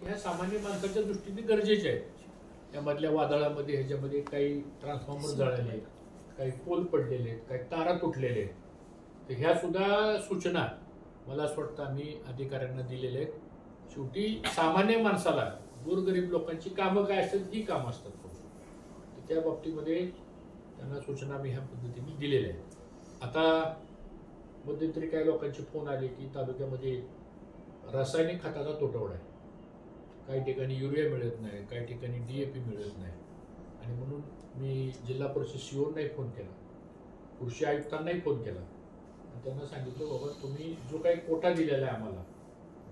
ह्या सामान्य माणसाच्या दृष्टीने गरजेच्या आहेत. त्यामधल्या वादळामध्ये ह्याच्यामध्ये काही ट्रान्सफॉर्मर जळाले आहेत, काही पोल पडलेले आहेत, काही तारा तुटलेले आहेत. तर ह्या सुद्धा सूचना मला असं वाटतं आम्ही अधिकाऱ्यांना दिलेल्या आहेत. शेवटी सामान्य माणसाला गोरगरीब लोकांची कामं काय असतात ही कामं असतात. त्या बाबतीमध्ये त्यांना सूचना मी ह्या पद्धतीने दिलेल्या आहेत. आता मध्यंतरी काही लोकांचे फोन आले की तालुक्यामध्ये रासायनिक खताचा तुटवडा आहे, काही ठिकाणी युरिया मिळत नाही, काही ठिकाणी DAP मिळत नाही. आणि म्हणून मी जिल्हा परिषद COनाही फोन केला, कृषी आयुक्तांनाही फोन केला आणि त्यांना सांगितलं बाबा तुम्ही जो काही कोटा दिलेला आहे आम्हाला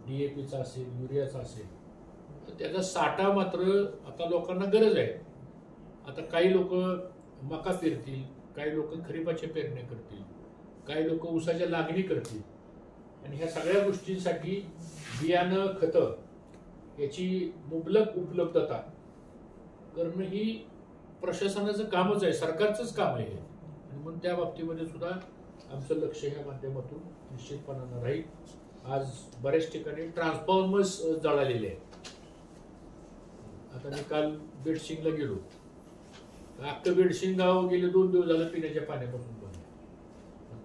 DAPचा असेल, युरियाचा असेल, तर त्याचा साठा मात्र आता लोकांना गरज आहे. आता काही लोक मका पेरतील, काही लोक खरीपाच्या पेरण्या करतील, काही लोक ऊसाच्या लागणी करतील. आणि ह्या सगळ्या गोष्टींसाठी बियाणं, खतं याची मुबलक उपलब्धता करणं ही प्रशासनाचं कामच आहे, सरकारचंच काम आहे. आणि म्हणून त्या बाबतीमध्ये सुद्धा आमचं लक्ष ह्या माध्यमातून निश्चितपणानं राहील. आज बऱ्याच ठिकाणी ट्रान्सफॉर्मर्स जळालेले आहेत. आता मी काल बेडशिंगला गेलो, अख्खं बेडशिंग गाव गेले 2 दिवस झालं पिण्याच्या पाण्यापासून बंद.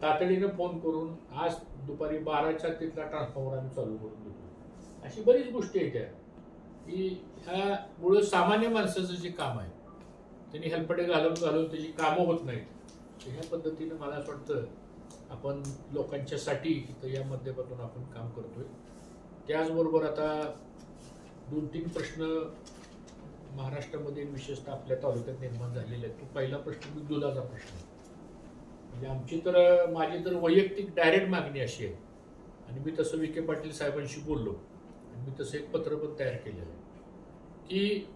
तातडीनं फोन करून आज दुपारी 12च्या तिथला ट्रान्सफॉर्मर आम्ही चालू करून देतो. अशी बरीच गोष्टी आहेत त्या की ह्यामुळं सामान्य माणसाचं जे काम आहे त्यांनी हेल्पडे घालून त्याची कामं होत नाहीत. ह्या पद्धतीनं मला असं वाटतं आपण लोकांच्यासाठी तर या माध्यमातून आपण काम करतोय. त्याचबरोबर आता 2-3 प्रश्न महाराष्ट्रामध्ये विशेषतः आपल्या तालुक्यात निर्माण झालेले आहेत. तो पहिला प्रश्न दुधाचा प्रश्न. म्हणजे माझी तर वैयक्तिक डायरेक्ट मागणी अशी आहे आणि मी तसं विखे पाटील साहेबांशी बोललो आणि मी तसं एक पत्र पण तयार केलेलं आहे की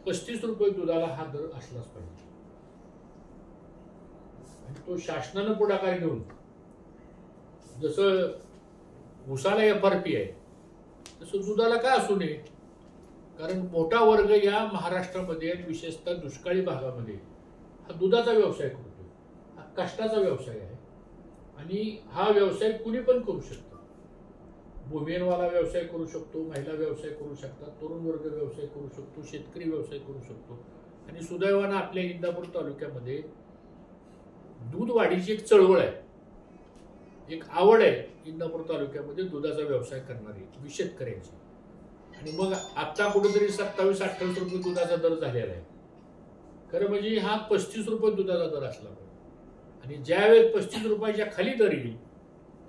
35 रुपये दुधाला हा दर असलाच पाहिजे. आणि तो शासनानं पुढाकार घेऊन जसं ऊसाला FRP आहे तसं दुधाला का असू नये. कारण मोठा वर्ग या महाराष्ट्रामध्ये विशेषतः दुष्काळी भागामध्ये हा दुधाचा व्यवसाय करतो, हा कष्टाचा व्यवसाय आहे. आणि हा व्यवसाय कुणी पण करू शकतो. भूमिहीनवाला व्यवसाय करू शकतो, महिला व्यवसाय करू शकतात, तरुण वर्ग व्यवसाय करू शकतो, शेतकरी व्यवसाय करू शकतो. आणि सुदैवानं आपल्या इंदापूर तालुक्यामध्ये दूध वाढीची एक चळवळ आहे, एक आवड आहे इंदापूर तालुक्यामध्ये दुधाचा व्यवसाय करणारी शेतकऱ्यांची. आणि मग आता कुठेतरी 27-28 रुपये दुधाचा दर झालेला आहे. खरं म्हणजे हा 35 रुपये दुधाचा दर असला पाहिजे. आणि ज्यावेळेस 35 रुपयाच्या खाली दर येईल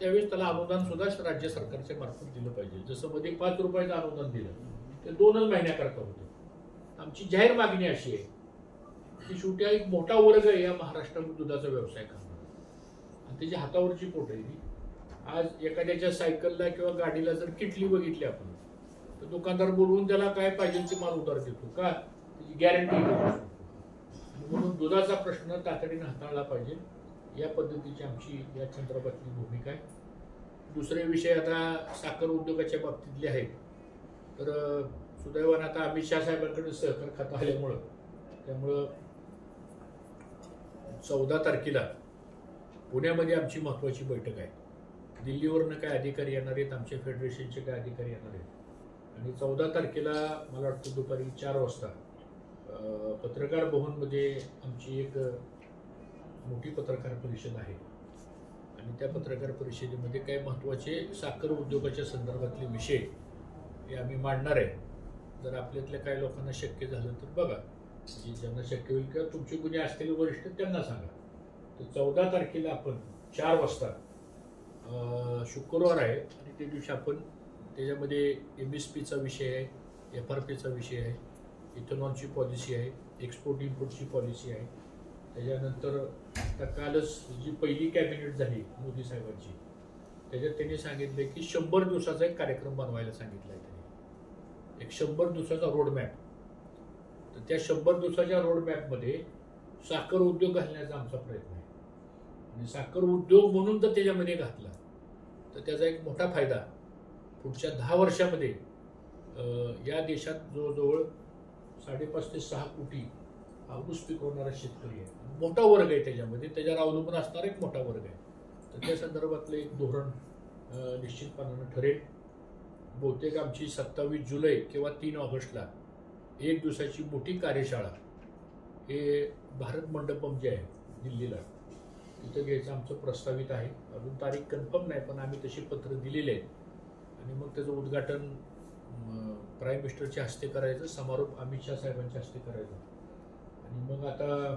त्यावेळेस त्याला अनुदान सुद्धा राज्य सरकारच्या मार्फत दिलं पाहिजे. जसं मध्ये 5 रुपयाचं अनुदान दिलं ते 2च महिन्याकरता होतं. आमची जाहीर मागणी अशी आहे की शेवटी एक मोठा वर्ग आहे या महाराष्ट्रामध्ये दुधाचा व्यवसाय करणार आणि त्याच्या हातावरची पोट आहे. आज एखाद्याच्या सायकलला किंवा गाडीला जर किटली बघितली आपण तर दुकानदार बोलवून त्याला काय पाहिजे ते माल उधार देतो का, त्याची गॅरंटी देतो. म्हणून दुधाचा प्रश्न तातडीने हाताळला पाहिजे. या पद्धतीची आमची या संदर्भातली भूमिका आहे. दुसरे विषय आता साखर उद्योगाच्या बाबतीतले आहेत. तर सुदैवानं आता अमित शाह साहेबांकडे सहकार खातं आल्यामुळं त्यामुळं 14 तारखेला पुण्यामध्ये आमची महत्त्वाची बैठक आहे. दिल्लीवरनं काय अधिकारी येणार आहेत, आमच्या फेडरेशनचे काय अधिकारी येणार आहेत. आणि 14 तारखेला मला वाटतं दुपारी 4 वाजता पत्रकार भवनमध्ये आमची एक मोठी पत्रकार परिषद आहे. आणि त्या पत्रकार परिषदेमध्ये काही महत्त्वाचे साखर उद्योगाच्या संदर्भातले विषय हे आम्ही मांडणार आहे. जर आपल्यातल्या काही लोकांना शक्य झालं तर बघा, म्हणजे ज्यांना शक्य होईल किंवा तुमचे कुणी असलेले वरिष्ठ त्यांना सांगा. तर 14 तारखेला आपण 4 वाजता शुक्रवार आहे आणि त्या दिवशी आपण त्याच्यामध्ये MSPचा विषय आहे, FRPचा विषय आहे, इथेनॉलची पॉलिसी आहे, एक्सपोर्ट इम्पोर्टची पॉलिसी आहे. त्याच्यानंतर आता कालच जी पहिली कॅबिनेट झाली मोदी साहेबांची त्याच्यात त्यांनी सांगितलं की 100 दिवसाचा एक कार्यक्रम बनवायला सांगितला आहे त्यांनी, एक 100 दिवसाचा रोडमॅप. तर त्या 100 दिवसाच्या रोडमॅपमध्ये साखर उद्योग घालण्याचा आमचा प्रयत्न आहे. आणि साखर उद्योग म्हणून जर त्याच्यामध्ये घातला तर त्याचा एक मोठा फायदा पुढच्या 10 वर्षामध्ये या देशात जवळजवळ 5.5 ते 6 कोटी ऊस पिकवणारा शेतकरी आहे. मोठा वर्ग आहे त्याच्यामध्ये, त्याच्यावर अवलंबून असणारा एक मोठा वर्ग आहे. तर त्या संदर्भातलं एक धोरण निश्चितपणानं ठरेल. बहुतेक आमची 27 जुलै किंवा 3 ऑगस्टला एक दिवसाची मोठी कार्यशाळा हे भारत मंडपम जे आहे दिल्लीला तिथं घ्यायचं आमचं प्रस्तावित आहे. अजून तारीख कन्फर्म नाही, पण आम्ही तशी पत्र दिलेले आहेत आणि मग त्याचं उद्घाटन प्राईम मिनिस्टरच्या हस्ते करायचं, समारोप अमित शाह साहेबांच्या हस्ते करायचं. आणि मग आता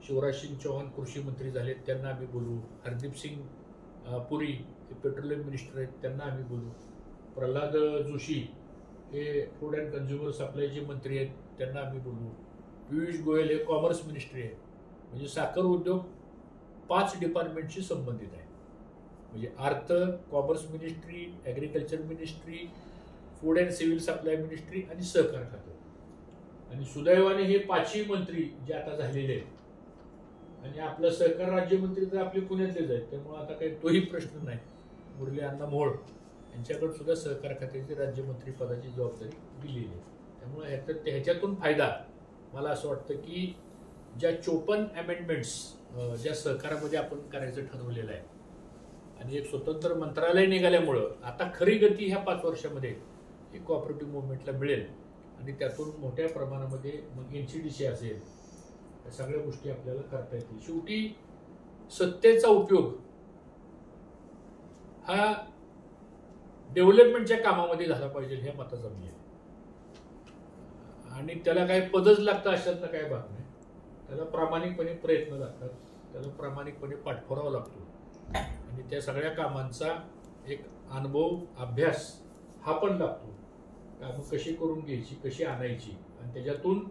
शिवराज सिंग चौहान कृषी मंत्री झालेत, त्यांना आम्ही बोलू. हरदीप सिंग पुरी हे पेट्रोलियम मिनिस्टर आहेत, त्यांना आम्ही बोलू. प्रल्हाद जोशी हे फूड अँड कन्झ्युमर सप्लायचे मंत्री आहेत, त्यांना आम्ही बोलू. पियुष गोयल हे कॉमर्स मिनिस्ट्री आहे. म्हणजे साखर उद्योग 5 डिपार्टमेंटशी संबंधित आहे. म्हणजे अर्थ, commerce ministry, agriculture ministry, food and civil supply ministry आणि सहकार खातं. आणि सुदैवाने हे 5ही मंत्री जे आता झालेले आहेत आणि आपलं सहकार राज्यमंत्री तर आपले पुण्यातलेच आहेत, त्यामुळे आता काही तोही प्रश्न नाही. मुरली अण्णा मोहोळ यांच्याकडे सुद्धा सहकार खात्याची राज्यमंत्री पदाची जबाबदारी दिलेली आहे. त्यामुळे ह्याच्यातून फायदा मला असं वाटतं की ज्या 54 अमेंडमेंट्स ज्या सहकारामध्ये आपण करायचं ठरवलेलं आहे आणि एक स्वतंत्र मंत्रालय निघाल्यामुळं आता खरी गती ह्या 5 वर्षामध्ये ही कोऑपरेटिव्ह मुवमेंटला मिळेल आणि त्यातून मोठ्या प्रमाणामध्ये मग NCDC असेल, या सगळ्या गोष्टी आपल्याला करता येतील. शेवटी सत्तेचा उपयोग हा डेव्हलपमेंटच्या कामामध्ये झाला पाहिजे हे मताचा मी आहे. आणि त्याला काही पदच लागतं अशातलं काही भाग नाही. त्याला प्रामाणिकपणे प्रयत्न लागतात, त्याला प्रामाणिकपणे पाठपुरावा लागतो आणि त्या सगळ्या कामांचा एक अनुभव, अभ्यास हा पण लागतो. कामं कशी करून घ्यायची, कशी आणायची आणि त्याच्यातून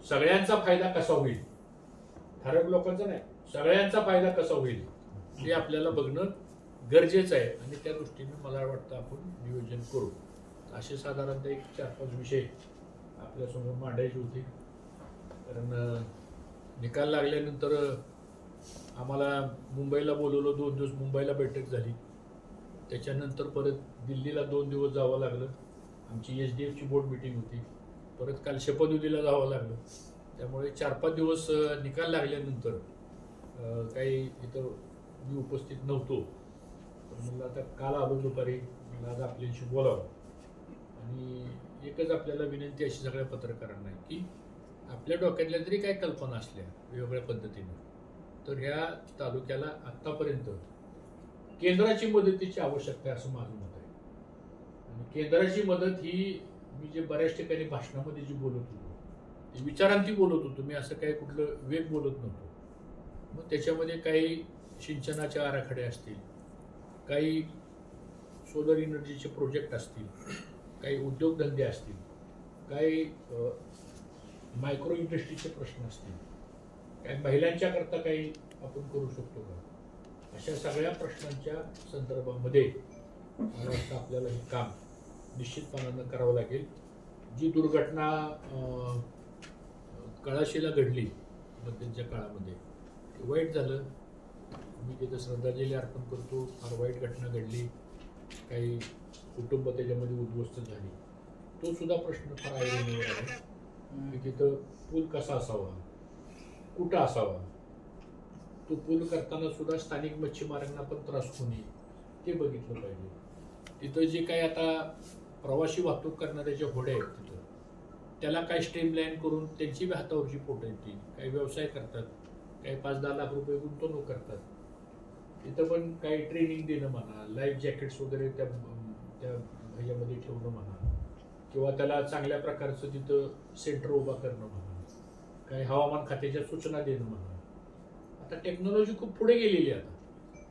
सगळ्यांचा फायदा कसा होईल, ठराविक लोकांचा नाही, सगळ्यांचा फायदा कसा होईल हे आपल्याला बघणं गरजेचं आहे. आणि त्या दृष्टीने मला वाटतं आपण नियोजन करू. असे साधारणतः एक 4-5 विषय आपल्यासमोर मांडायचे होते. कारण निकाल लागल्यानंतर आम्हाला मुंबईला बोलवलं, 2 दिवस मुंबईला बैठक झाली. त्याच्यानंतर परत दिल्लीला 2 दिवस जावं लागलं. आमची SDFची बोर्ड मीटिंग होती. परत काल शपथविधीला जावं लागलं. त्यामुळे 4-5 दिवस निकाल लागल्यानंतर काही इथं मी उपस्थित नव्हतो. पण म्हणलं आता काल आलो दुपारी, मला आज आपल्याशी बोलावं. आणि एकच आपल्याला विनंती अशी सगळ्या पत्रकारांना आहे की आपल्या डोक्यातल्या जरी काही कल्पना असल्या वेगवेगळ्या पद्धतीनं, तर ह्या तालुक्याला आत्तापर्यंत केंद्राची मदतीची आवश्यकता आहे असं माझं मत आहे. आणि केंद्राची मदत ही मी जे बऱ्याच ठिकाणी भाषणामध्ये जी बोलत होतो, ते विचारांती बोलत होतो मी, असं काही कुठलं वेग बोलत नव्हतो. मग त्याच्यामध्ये काही सिंचनाचे आराखडे असतील, काही सोलर एनर्जीचे प्रोजेक्ट असतील, काही उद्योगधंदे असतील, काही मायक्रो इंडस्ट्रीचे प्रश्न असतील, काही महिलांच्याकरता काही आपण करू शकतो का, अशा सगळ्या प्रश्नांच्या संदर्भामध्ये मला वाटतं आपल्याला हे काम निश्चितपणानं करावं लागेल. जी दुर्घटना कळाशीला घडली मध्यंतरच्या काळामध्ये ते वाईट झालं. मी तिथं श्रद्धांजली अर्पण करतो. फार वाईट घटना घडली, काही कुटुंब त्याच्यामध्ये उद्ध्वस्त झाली. तो सुद्धा प्रश्न फार ऐरणीवर आहे की तिथं पूल कसा असावा, कुठं असावा, तो पूल करताना सुद्धा स्थानिक मच्छीमारांना पण त्रास होणे ते बघितलं पाहिजे. तिथं जे काही आता प्रवासी वाहतूक करणाऱ्या ज्या होड्या आहेत तिथं, त्याला काही स्ट्रीमलाईन करून त्यांची बी हातावरची पोट येतील. काही व्यवसाय करतात, काही 5-10 लाख रुपये गुंतवणूक करतात. तिथं पण काही ट्रेनिंग देणं म्हणा, लाईफ जॅकेट्स वगैरे त्या ह्याच्यामध्ये ठेवणं म्हणा, किंवा त्याला चांगल्या प्रकारचं तिथं सेंटर उभा करणं म्हणा, काही हवामान खात्याच्या सूचना देणं म्हणा. आता टेक्नॉलॉजी खूप पुढे गेलेली आहे.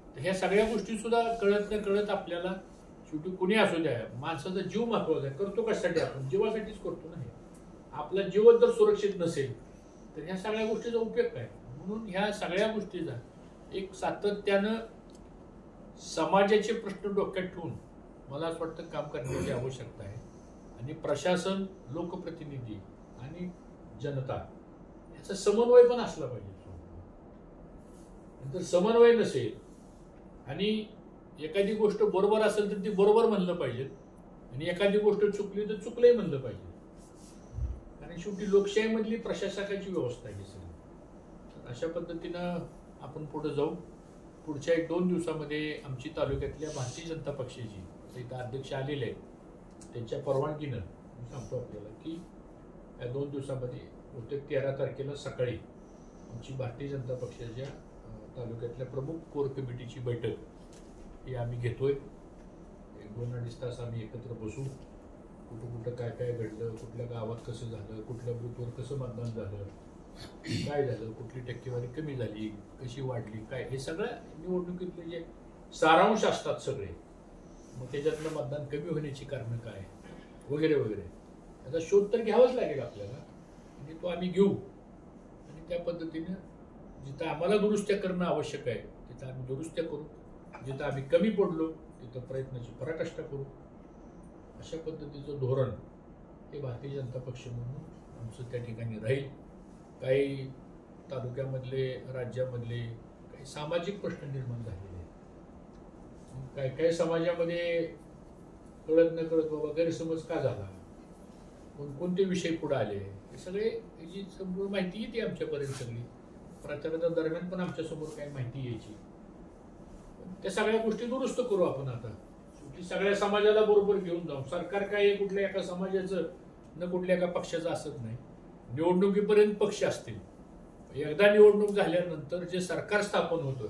आता ह्या सगळ्या गोष्टी सुद्धा कळत न कळत आपल्याला शेवटी कुणी असू द्या, माणसाचा जीव महत्वाचा आहे. करतो कशासाठी आपण? जीवासाठीच करतो ना. हे आपला जीवच जर सुरक्षित नसेल तर ह्या सगळ्या गोष्टीचा उपयोग काय? म्हणून ह्या सगळ्या गोष्टीचा एक सातत्यानं समाजाचे प्रश्न डोक्यात ठेवून मला असं वाटतं काम करण्याची आवश्यकता आहे. आणि प्रशासन, लोकप्रतिनिधी आणि जनता याचा समन्वय पण असला पाहिजे. जर समन्वय नसेल आणि एखादी गोष्ट बरोबर असेल तर ती बरोबर म्हणलं पाहिजे आणि एखादी गोष्ट चुकली तर चुकलंही म्हणलं पाहिजे. कारण शेवटी लोकशाहीमधली प्रशासकाची व्यवस्था आहे सगळी. अशा पद्धतीनं आपण पुढे जाऊ. पुढच्या 1-2 दिवसामध्ये आमची तालुक्यातल्या भारतीय जनता पक्षाची इथं अध्यक्ष आलेले आहेत त्यांच्या परवानगीनं मी सांगतो आपल्याला की या 2 दिवसामध्ये बहुतेक 13 तारखेला सकाळी आमची भारतीय जनता पक्षाच्या तालुक्यातल्या प्रमुख कोर कमिटीची बैठक ही आम्ही घेतोय. 2-2.5 तास आम्ही एकत्र बसू. कुठं काय काय घडलं, कुठल्या गावात कसं झालं, कुठल्या बूथवर कसं मतदान झालं, काय झालं, कुठली टक्केवारी कमी झाली, कशी वाढली, काय हे सगळं निवडणुकीतले जे सारांश असतात सगळे, मग त्याच्यातलं मतदान कमी होण्याची कारणं काय वगैरे वगैरे याचा शोध तर घ्यावाच लागेल आपल्याला. आणि तो आम्ही घेऊ आणि त्या पद्धतीनं जिथं आम्हाला दुरुस्त्या करणं आवश्यक आहे तिथं आम्ही दुरुस्त्या करू. जिथं आम्ही कमी पडलो तिथं प्रयत्नाची पराकाष्ठा करू. अशा पद्धतीचं धोरण हे भारतीय जनता पक्ष म्हणून आमचं त्या ठिकाणी राहील. काही तालुक्यामधले, राज्यामधले काही सामाजिक प्रश्न निर्माण झालेले आहेत. काही काही समाजामध्ये कळत न कळत बाबा गैरसमज का झाला, कोणकोणते विषय पुढे आले, हे सगळे जी संपूर्ण माहिती येते आमच्यापर्यंत. सगळी प्रचाराच्या दरम्यान पण आमच्यासमोर काही माहिती यायची. त्या सगळ्या गोष्टी दुरुस्त करू आपण. आता सगळ्या समाजाला बरोबर घेऊन जाऊ. सरकार काय कुठल्या एका समाजाचं न कुठल्या एका पक्षाचं असत नाही. निवडणुकीपर्यंत पक्ष असतील. एकदा निवडणूक झाल्यानंतर जे सरकार स्थापन होतं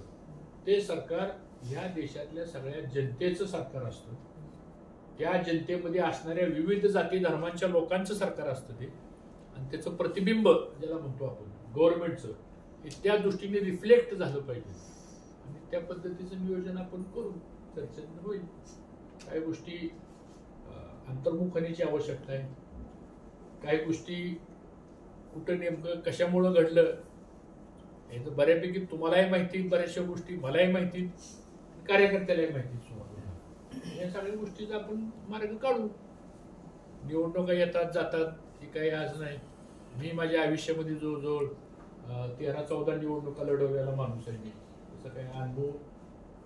ते सरकार ह्या देशातल्या सगळ्या जनतेचं सरकार असतं. त्या जनतेमध्ये असणाऱ्या विविध जाती धर्मांच्या लोकांचं सरकार असतं ते. आणि त्याचं प्रतिबिंब ज्याला म्हणतो आपण गव्हर्नमेंटचं, हे त्या दृष्टीने रिफ्लेक्ट झालं पाहिजे. आणि त्या पद्धतीचं नियोजन आपण करू. चर्चेत होईल. काही गोष्टी अंतर्मुख होण्याची आवश्यकता आहे. काही गोष्टी कुठं नेमकं कशामुळं घडलं हे तर बऱ्यापैकी तुम्हालाही माहिती, बऱ्याचशा गोष्टी मलाही माहिती, कार्यकर्त्यालाही माहिती. या सगळ्या गोष्टीचा आपण मार्ग काढू. निवडणुका येतात जातात, ही काही आज नाही. मी माझ्या आयुष्यामध्ये जवळजवळ 13-14 निवडणुका लढवलेला माणूस आहे. मी तसं काही अनुभव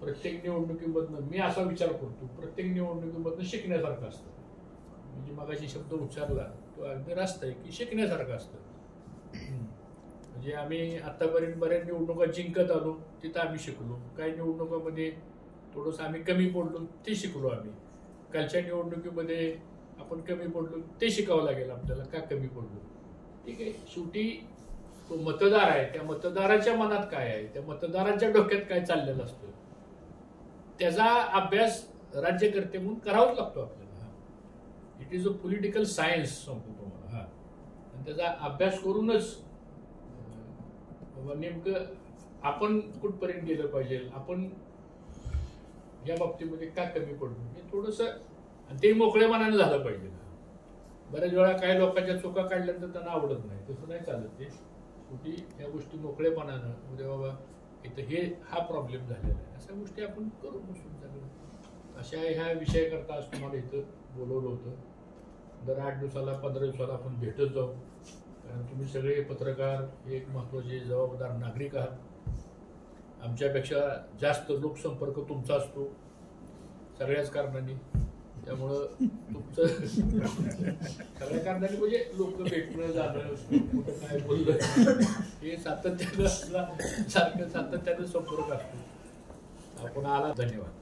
प्रत्येक निवडणुकीमधनं मी असा विचार करतो, प्रत्येक निवडणुकीमधनं शिकण्यासारखं असतं. म्हणजे मगाशी शब्द उच्चारला तो अगदी रास्त आहे की शिकण्यासारखं असतं. म्हणजे आम्ही आतापर्यंत बऱ्याच निवडणुका जिंकत आलो, तिथं आम्ही शिकलो. काही निवडणुकामध्ये थोडंसं आम्ही कमी पडलो, ते शिकलो आम्ही. कालच्या निवडणुकीमध्ये आपण कमी पडलो, ते शिकावं लागेल आपल्याला का कमी पडलो. ठीक आहे, शेवटी तो मतदार आहे, त्या मतदाराच्या मनात काय आहे, त्या मतदाराच्या डोक्यात काय चाललेलं असतं, त्याचा अभ्यास राज्यकर्ते म्हणून करावाच लागतो आपल्याला. It is a political science सांगतो तुम्हाला. आणि त्याचा अभ्यास करूनच नेमकं आपण कुठपर्यंत गेलं पाहिजे, आपण या बाबतीमध्ये का कमी पडलो हे थोडंसं, आणि ते मोकळ्या मनानं झालं पाहिजे. बऱ्याच वेळा काही लोकांच्या चुका काढल्यानंतर त्यांना आवडत नाही, तसं नाही चालत. ते शेवटी या गोष्टी मोकळेपणानं उद्या बाबा इथं हा प्रॉब्लेम झालेला आहे, अशा गोष्टी आपण करू बसून सगळं. अशा ह्या विषयाकरता आज तुम्हाला इथं बोलवलं होतं. दर 8 दिवसाला 15 दिवसाला आपण भेटत जाऊ. कारण तुम्ही सगळे पत्रकार एक महत्त्वाचे जबाबदार नागरिक आहात. आमच्यापेक्षा जास्त लोकसंपर्क तुमचा असतो सगळ्याच कारणांनी. त्यामुळं तुमचं सगळ्या कारणांनी म्हणजे लोक भेटणं जाणं, कुठं काय बोललं हे सातत्यानं सारखं सातत्यानं संपर्क असतो. आपण आला, धन्यवाद.